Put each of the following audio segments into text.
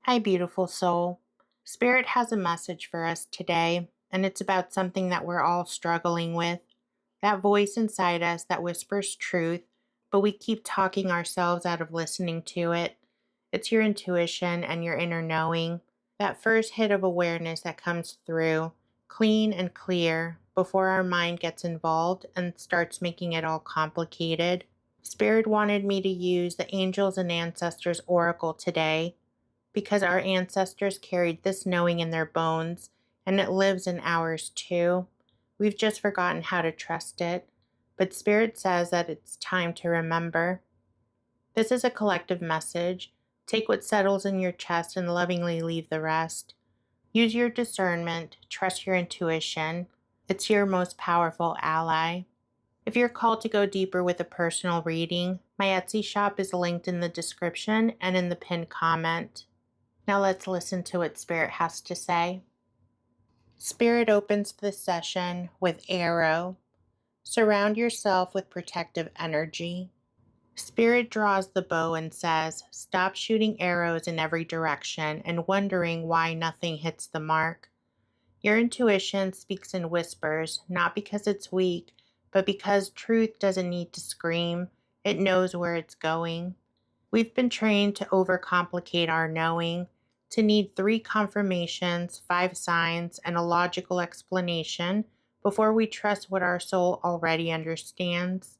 Hi, beautiful soul. Spirit has a message for us today, and it's about something that we're all struggling with. That voice inside us that whispers truth, but we keep talking ourselves out of listening to it. It's your intuition and your inner knowing. That first hit of awareness that comes through, clean and clear, before our mind gets involved and starts making it all complicated. Spirit wanted me to use the Angels and Ancestors Oracle today because our ancestors carried this knowing in their bones, and it lives in ours too. We've just forgotten how to trust it, but Spirit says that it's time to remember. This is a collective message. Take what settles in your chest and lovingly leave the rest. Use your discernment, trust your intuition. It's your most powerful ally. If you're called to go deeper with a personal reading, my Etsy shop is linked in the description and in the pinned comment. Now let's listen to what Spirit has to say. Spirit opens the session with arrow. Surround yourself with protective energy. Spirit draws the bow and says, stop shooting arrows in every direction and wondering why nothing hits the mark. Your intuition speaks in whispers, not because it's weak, but because truth doesn't need to scream. It knows where it's going. We've been trained to overcomplicate our knowing, to need 3 confirmations, 5 signs, and a logical explanation before we trust what our soul already understands.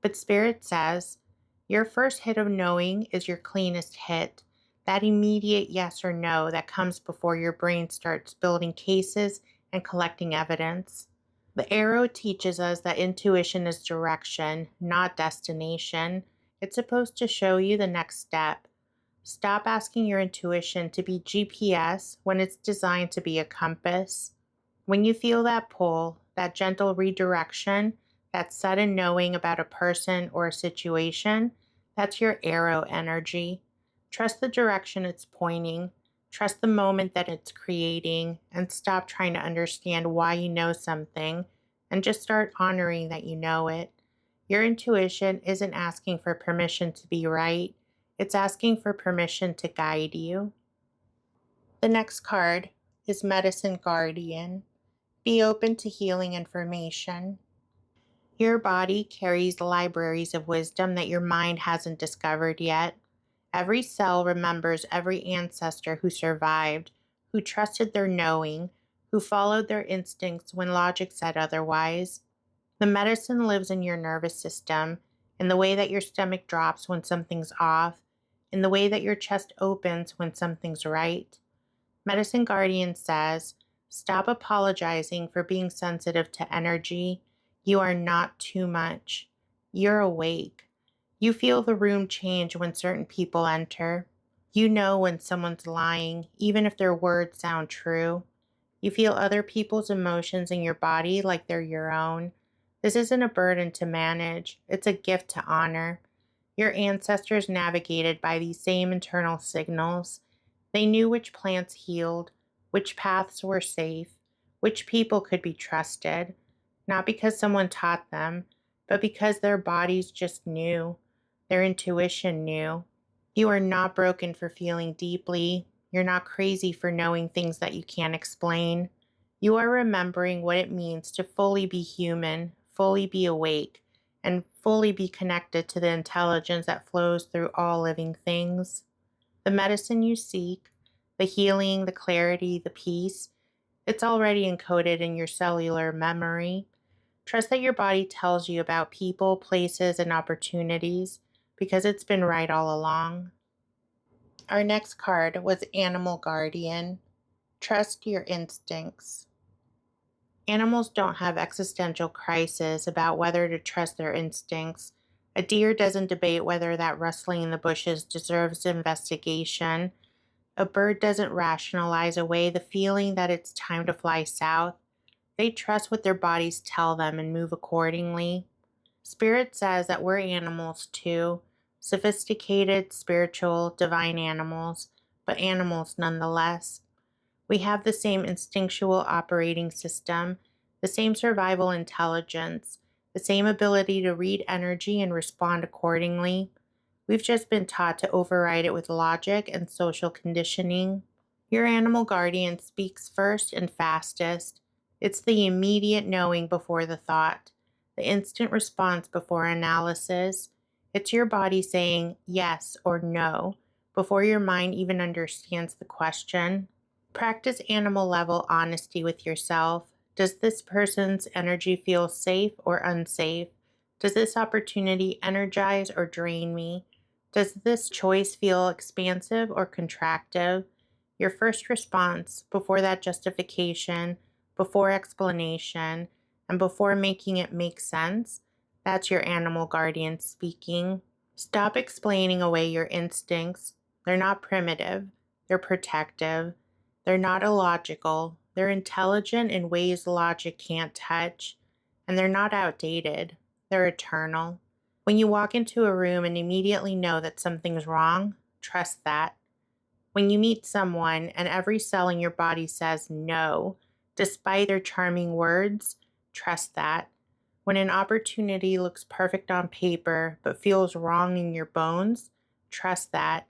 But Spirit says, your first hit of knowing is your cleanest hit, that immediate yes or no that comes before your brain starts building cases and collecting evidence. The arrow teaches us that intuition is direction, not destination. It's supposed to show you the next step. Stop asking your intuition to be GPS when it's designed to be a compass. When you feel that pull, that gentle redirection, that sudden knowing about a person or a situation, that's your arrow energy. Trust the direction it's pointing. Trust the moment that it's creating, and stop trying to understand why you know something and just start honoring that you know it. Your intuition isn't asking for permission to be right, it's asking for permission to guide you. The next card is Medicine Guardian. Be open to healing information. Your body carries libraries of wisdom that your mind hasn't discovered yet. Every cell remembers every ancestor who survived, who trusted their knowing, who followed their instincts when logic said otherwise. The medicine lives in your nervous system, in the way that your stomach drops when something's off, in the way that your chest opens when something's right. Medicine Guardian says, stop apologizing for being sensitive to energy. You are not too much. You're awake. You feel the room change when certain people enter. You know when someone's lying, even if their words sound true. You feel other people's emotions in your body like they're your own. This isn't a burden to manage, it's a gift to honor. Your ancestors navigated by these same internal signals. They knew which plants healed, which paths were safe, which people could be trusted, not because someone taught them, but because their bodies just knew. Their intuition knew. You are not broken for feeling deeply. You're not crazy for knowing things that you can't explain. You are remembering what it means to fully be human, fully be awake, and fully be connected to the intelligence that flows through all living things. The medicine you seek, the healing, the clarity, the peace, it's already encoded in your cellular memory. Trust that your body tells you about people, places, and opportunities because it's been right all along. Our next card was Animal Guardian. Trust your instincts. Animals don't have existential crises about whether to trust their instincts. A deer doesn't debate whether that rustling in the bushes deserves investigation. A bird doesn't rationalize away the feeling that it's time to fly south. They trust what their bodies tell them and move accordingly. Spirit says that we're animals too, sophisticated, spiritual, divine animals, but animals nonetheless. We have the same instinctual operating system, the same survival intelligence, the same ability to read energy and respond accordingly. We've just been taught to override it with logic and social conditioning. Your animal guardian speaks first and fastest. It's the immediate knowing before the thought, the instant response before analysis. It's your body saying yes or no before your mind even understands the question. Practice animal level honesty with yourself. Does this person's energy feel safe or unsafe? Does this opportunity energize or drain me? Does this choice feel expansive or contractive? Your first response, before that justification, before explanation, and before making it make sense, that's your animal guardian speaking. Stop explaining away your instincts. They're not primitive, they're protective. They're not illogical. They're intelligent in ways logic can't touch. And they're not outdated. They're eternal. When you walk into a room and immediately know that something's wrong, trust that. When you meet someone and every cell in your body says no, despite their charming words, trust that. When an opportunity looks perfect on paper but feels wrong in your bones, trust that.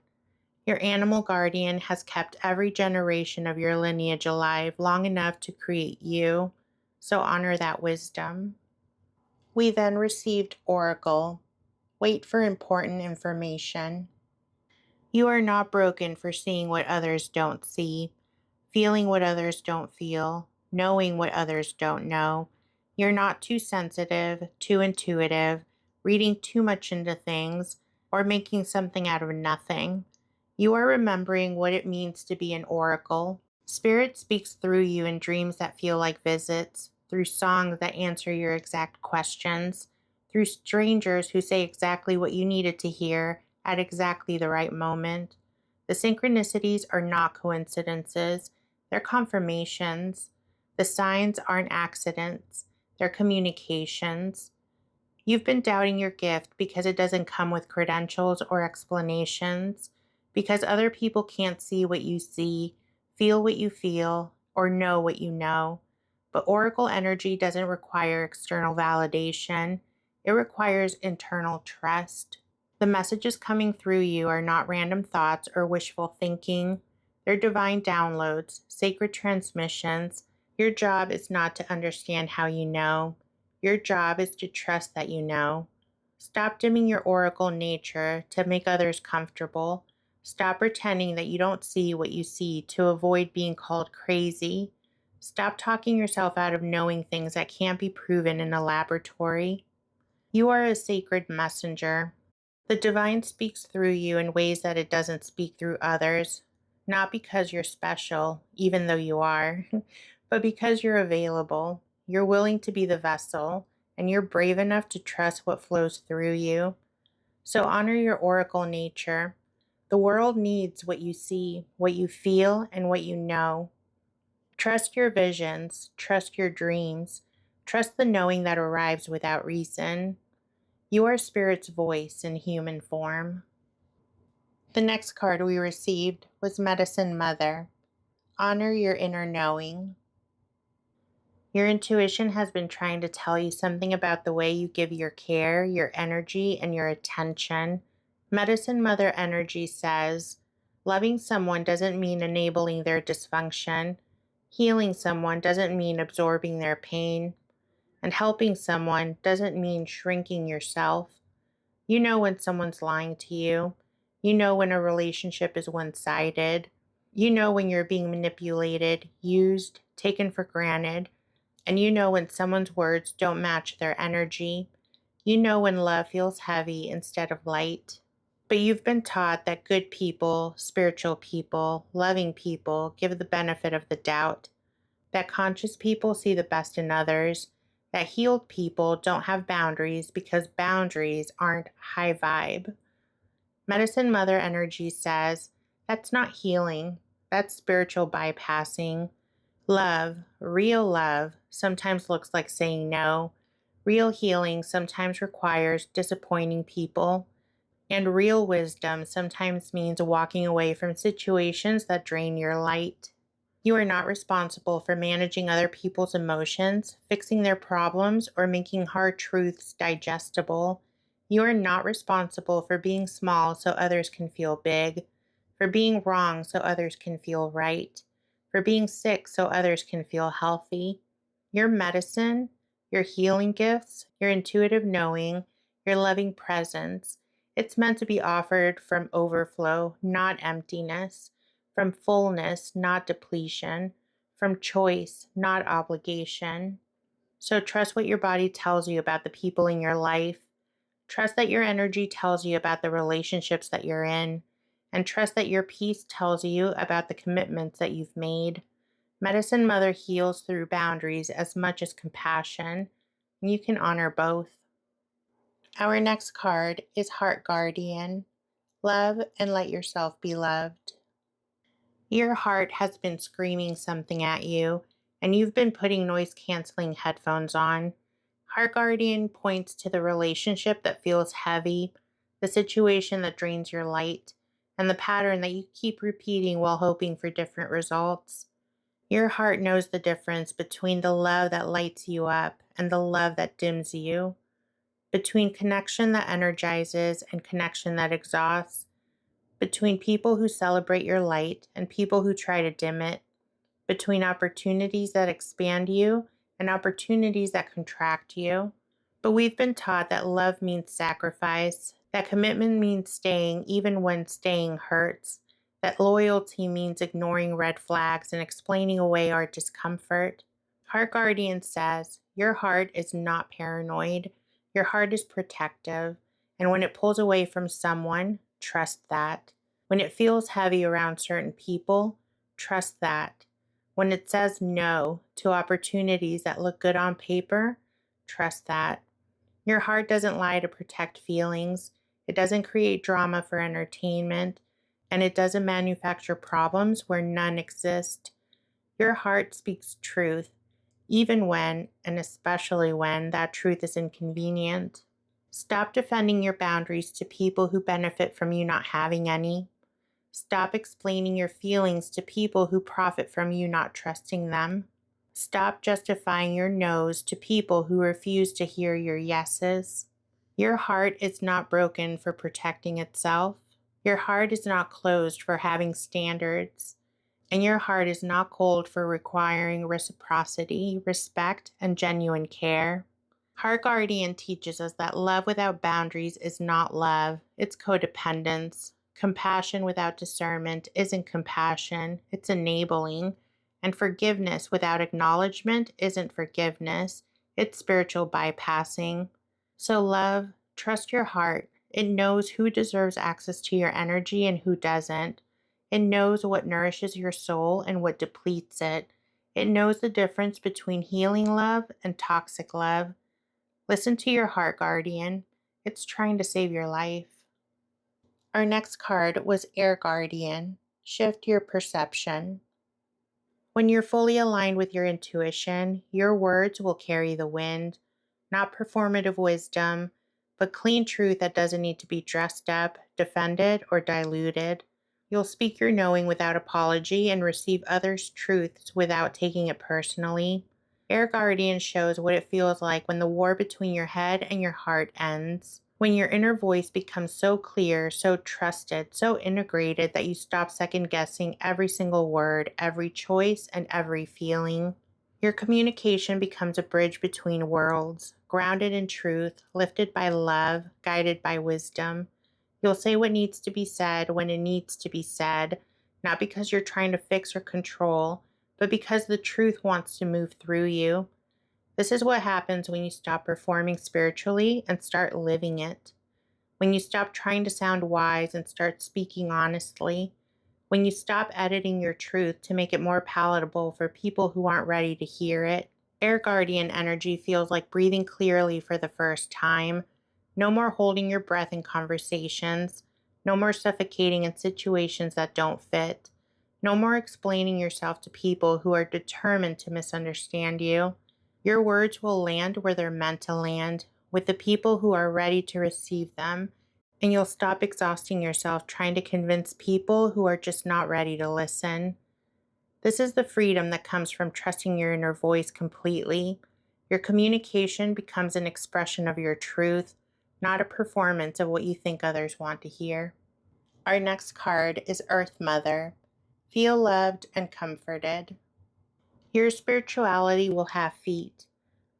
Your animal guardian has kept every generation of your lineage alive long enough to create you, so honor that wisdom. We then received Oracle. Wait for important information. You are not broken for seeing what others don't see, feeling what others don't feel, knowing what others don't know. You're not too sensitive, too intuitive, reading too much into things, or making something out of nothing. You are remembering what it means to be an oracle. Spirit speaks through you in dreams that feel like visits, through songs that answer your exact questions, through strangers who say exactly what you needed to hear at exactly the right moment. The synchronicities are not coincidences, they're confirmations. The signs aren't accidents, they're communications. You've been doubting your gift because it doesn't come with credentials or explanations, because other people can't see what you see, feel what you feel, or know what you know. But Oracle energy doesn't require external validation, it requires internal trust. The messages coming through you are not random thoughts or wishful thinking. They're divine downloads, sacred transmissions. Your job is not to understand how you know. Your job is to trust that you know. Stop dimming your oracle nature to make others comfortable. Stop pretending that you don't see what you see to avoid being called crazy. Stop talking yourself out of knowing things that can't be proven in a laboratory. You are a sacred messenger. The divine speaks through you in ways that it doesn't speak through others, not because you're special, even though you are, but because you're available, you're willing to be the vessel, and you're brave enough to trust what flows through you. So honor your oracle nature. The world needs what you see, what you feel, and what you know. Trust your visions, trust your dreams, trust the knowing that arrives without reason. You are Spirit's voice in human form. The next card we received was Medicine Mother. Honor your inner knowing. Your intuition has been trying to tell you something about the way you give your care, your energy, and your attention. Medicine Mother energy says, loving someone doesn't mean enabling their dysfunction. Healing someone doesn't mean absorbing their pain. And helping someone doesn't mean shrinking yourself. You know when someone's lying to you. You know when a relationship is one-sided. You know when you're being manipulated, used, taken for granted. And you know when someone's words don't match their energy. You know when love feels heavy instead of light. But you've been taught that good people, spiritual people, loving people give the benefit of the doubt. That conscious people see the best in others. That healed people don't have boundaries because boundaries aren't high vibe. Medicine Mother energy says, that's not healing, that's spiritual bypassing. Love, real love, sometimes looks like saying no. Real healing sometimes requires disappointing people. And real wisdom sometimes means walking away from situations that drain your light. You are not responsible for managing other people's emotions, fixing their problems, or making hard truths digestible. You are not responsible for being small so others can feel big, for being wrong so others can feel right, for being sick so others can feel healthy. Your medicine, your healing gifts, your intuitive knowing, your loving presence, it's meant to be offered from overflow, not emptiness, from fullness, not depletion, from choice, not obligation. So trust what your body tells you about the people in your life. Trust that your energy tells you about the relationships that you're in, and trust that your peace tells you about the commitments that you've made. Medicine Mother heals through boundaries as much as compassion, and you can honor both. Our next card is Heart Guardian. Love and let yourself be loved. Your heart has been screaming something at you, and you've been putting noise canceling headphones on. Heart Guardian points to the relationship that feels heavy, the situation that drains your light, and the pattern that you keep repeating while hoping for different results. Your heart knows the difference between the love that lights you up and the love that dims you, between connection that energizes and connection that exhausts, between people who celebrate your light and people who try to dim it, between opportunities that expand you and opportunities that contract you. But we've been taught that love means sacrifice, that commitment means staying even when staying hurts, that loyalty means ignoring red flags and explaining away our discomfort. Heart Guardian says, your heart is not paranoid, your heart is protective, and when it pulls away from someone, trust that. When it feels heavy around certain people, trust that. When it says no to opportunities that look good on paper, trust that. Your heart doesn't lie to protect feelings, it doesn't create drama for entertainment, and it doesn't manufacture problems where none exist. Your heart speaks truth, even when, and especially when, that truth is inconvenient. Stop defending your boundaries to people who benefit from you not having any. Stop explaining your feelings to people who profit from you not trusting them. Stop justifying your no's to people who refuse to hear your yeses. Your heart is not broken for protecting itself. Your heart is not closed for having standards. And your heart is not cold for requiring reciprocity, respect, and genuine care. Heart Guardian teaches us that love without boundaries is not love, it's codependence. Compassion without discernment isn't compassion, it's enabling. And forgiveness without acknowledgement isn't forgiveness, it's spiritual bypassing. So, love, trust your heart. It knows who deserves access to your energy and who doesn't. It knows what nourishes your soul and what depletes it. It knows the difference between healing love and toxic love. Listen to your heart, Guardian. It's trying to save your life. Our next card was Air Guardian. Shift your perception. When you're fully aligned with your intuition, your words will carry the wind. Not performative wisdom, but clean truth that doesn't need to be dressed up, defended, or diluted. You'll speak your knowing without apology and receive others' truths without taking it personally. Air Guardian shows what it feels like when the war between your head and your heart ends. When your inner voice becomes so clear, so trusted, so integrated that you stop second guessing every single word, every choice, and every feeling. Your communication becomes a bridge between worlds, grounded in truth, lifted by love, guided by wisdom. You'll say what needs to be said when it needs to be said, not because you're trying to fix or control, but because the truth wants to move through you. This is what happens when you stop performing spiritually and start living it. When you stop trying to sound wise and start speaking honestly. When you stop editing your truth to make it more palatable for people who aren't ready to hear it. Air Guardian energy feels like breathing clearly for the first time. No more holding your breath in conversations. No more suffocating in situations that don't fit. No more explaining yourself to people who are determined to misunderstand you. Your words will land where they're meant to land, with the people who are ready to receive them, and you'll stop exhausting yourself trying to convince people who are just not ready to listen. This is the freedom that comes from trusting your inner voice completely. Your communication becomes an expression of your truth, not a performance of what you think others want to hear. Our next card is Earth Mother. Feel loved and comforted. Your spirituality will have feet,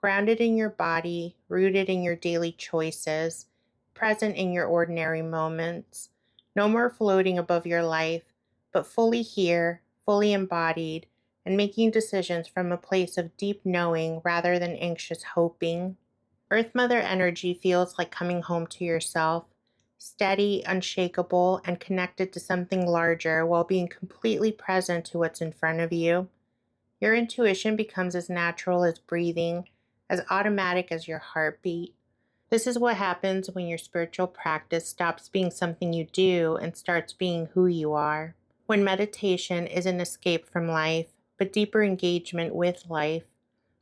grounded in your body, rooted in your daily choices, present in your ordinary moments. No more floating above your life, but fully here, fully embodied, and making decisions from a place of deep knowing rather than anxious hoping. Earth Mother energy feels like coming home to yourself, steady, unshakable, and connected to something larger while being completely present to what's in front of you. Your intuition becomes as natural as breathing, as automatic as your heartbeat. This is what happens when your spiritual practice stops being something you do and starts being who you are. When meditation is an escape from life, but deeper engagement with life.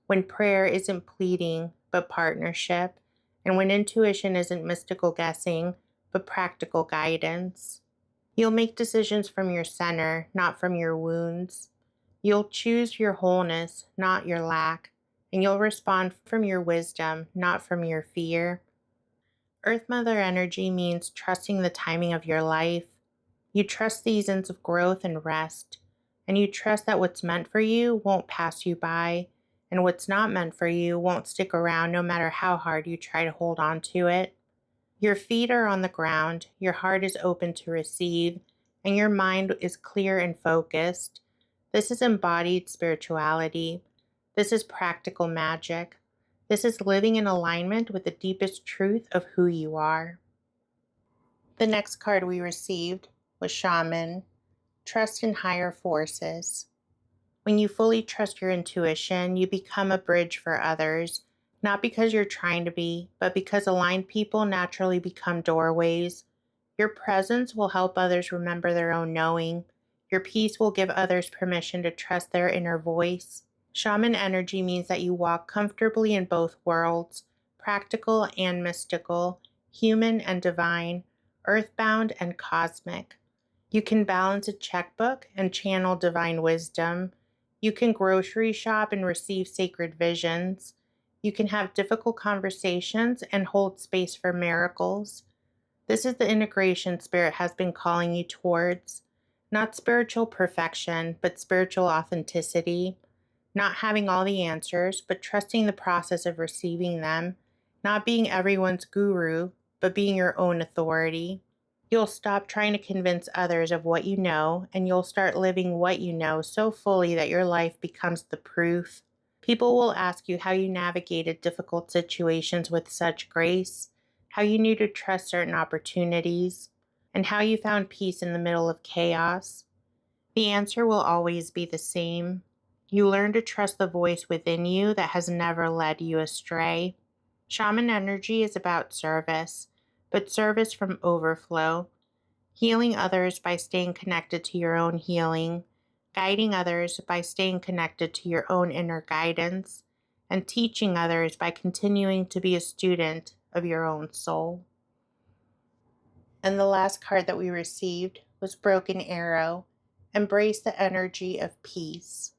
When prayer isn't pleading, but partnership. And when intuition isn't mystical guessing, but practical guidance. You'll make decisions from your center, not from your wounds. You'll choose your wholeness, not your lack, and you'll respond from your wisdom, not from your fear. Earth Mother energy means trusting the timing of your life. You trust seasons of growth and rest, and you trust that what's meant for you won't pass you by, and what's not meant for you won't stick around no matter how hard you try to hold on to it. Your feet are on the ground, your heart is open to receive, and your mind is clear and focused. This is embodied spirituality. This is practical magic. This is living in alignment with the deepest truth of who you are. The next card we received was Shaman, Trust in Higher Forces. When you fully trust your intuition, you become a bridge for others, not because you're trying to be, but because aligned people naturally become doorways. Your presence will help others remember their own knowing. Your peace will give others permission to trust their inner voice. Shaman energy means that you walk comfortably in both worlds, practical and mystical, human and divine, earthbound and cosmic. You can balance a checkbook and channel divine wisdom. You can grocery shop and receive sacred visions. You can have difficult conversations and hold space for miracles. This is the integration Spirit has been calling you towards. Not spiritual perfection, but spiritual authenticity. Not having all the answers, but trusting the process of receiving them. Not being everyone's guru, but being your own authority. You'll stop trying to convince others of what you know, and you'll start living what you know so fully that your life becomes the proof. People will ask you how you navigated difficult situations with such grace, how you knew to trust certain opportunities, and how you found peace in the middle of chaos. The answer will always be the same. You learn to trust the voice within you that has never led you astray. Shaman energy is about service, but service from overflow. Healing others by staying connected to your own healing, guiding others by staying connected to your own inner guidance, and teaching others by continuing to be a student of your own soul. And the last card that we received was Broken Arrow. Embrace the energy of peace.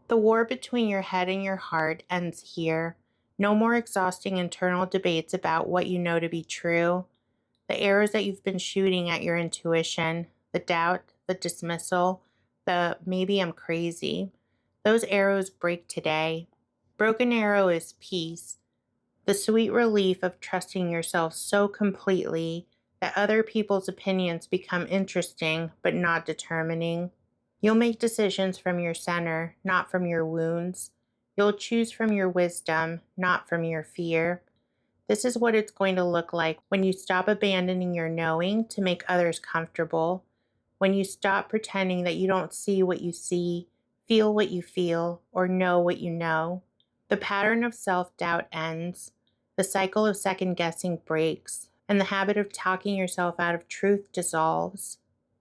The war between your head and your heart ends here. No more exhausting internal debates about what you know to be true. The arrows that you've been shooting at your intuition, the doubt, the dismissal, the maybe I'm crazy, those arrows break today. Broken Arrow is peace, the sweet relief of trusting yourself so completely that other people's opinions become interesting but not determining. You'll make decisions from your center, not from your wounds. You'll choose from your wisdom, not from your fear. This is what it's going to look like when you stop abandoning your knowing to make others comfortable, when you stop pretending that you don't see what you see, feel what you feel, or know what you know. The pattern of self-doubt ends, the cycle of second-guessing breaks, and the habit of talking yourself out of truth dissolves.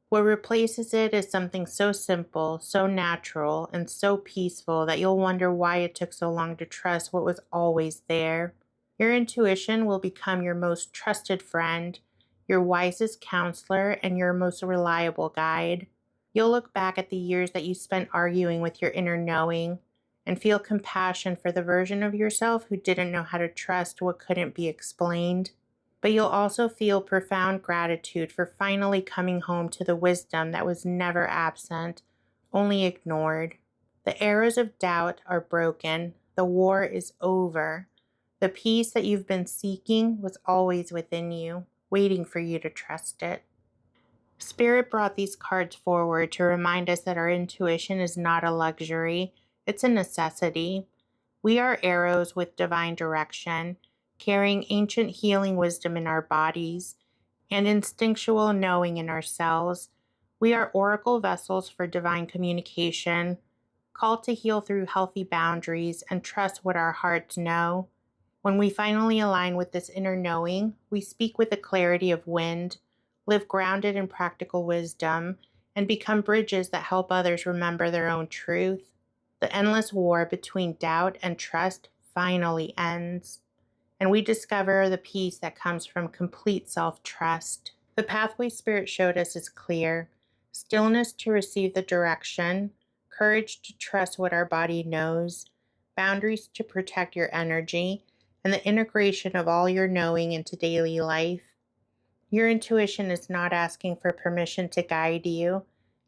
What replaces it is something so simple, so natural, and so peaceful that you'll wonder why it took so long to trust what was always there. Your intuition will become your most trusted friend, your wisest counselor, and your most reliable guide. You'll look back at the years that you spent arguing with your inner knowing and feel compassion for the version of yourself who didn't know how to trust what couldn't be explained. But you'll also feel profound gratitude for finally coming home to the wisdom that was never absent, only ignored. The arrows of doubt are broken. The war is over. The peace that you've been seeking was always within you, waiting for you to trust it. Spirit brought these cards forward to remind us that our intuition is not a luxury, it's a necessity. We are arrows with divine direction, carrying ancient healing wisdom in our bodies and instinctual knowing in our cells. We are oracle vessels for divine communication, called to heal through healthy boundaries and trust what our hearts know. When we finally align with this inner knowing, we speak with the clarity of wind, live grounded in practical wisdom, and become bridges that help others remember their own truth. The endless war between doubt and trust finally ends, and we discover the peace that comes from complete self-trust. The pathway Spirit showed us is clear: stillness to receive the direction, courage to trust what our body knows, boundaries to protect your energy, and the integration of all your knowing into daily life. Your intuition is not asking for permission to guide you.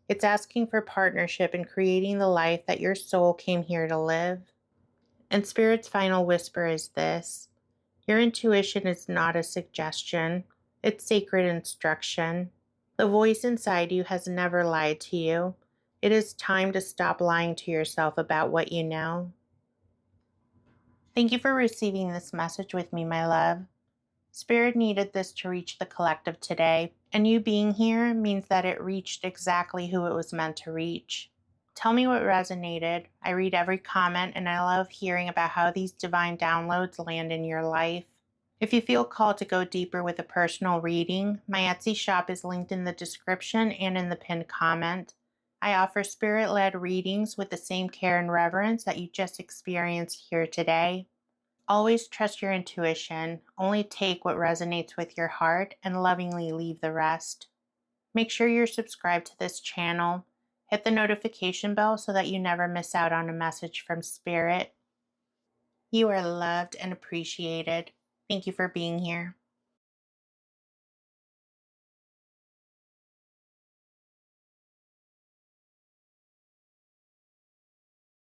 It's asking for partnership in creating the life that your soul came here to live. And Spirit's final whisper is this: your intuition is not a suggestion, it's sacred instruction. The voice inside you has never lied to you. It is time to stop lying to yourself about what you know. Thank you for receiving this message with me, my love. Spirit needed this to reach the collective today, and you being here means that it reached exactly who it was meant to reach. Tell me what resonated. I read every comment, and I love hearing about how these divine downloads land in your life. If you feel called to go deeper with a personal reading, my Etsy shop is linked in the description and in the pinned comment. I offer spirit-led readings with the same care and reverence that you just experienced here today. Always trust your intuition, only take what resonates with your heart, and lovingly leave the rest. Make sure you're subscribed to this channel. Hit the notification bell so that you never miss out on a message from Spirit. You are loved and appreciated. Thank you for being here.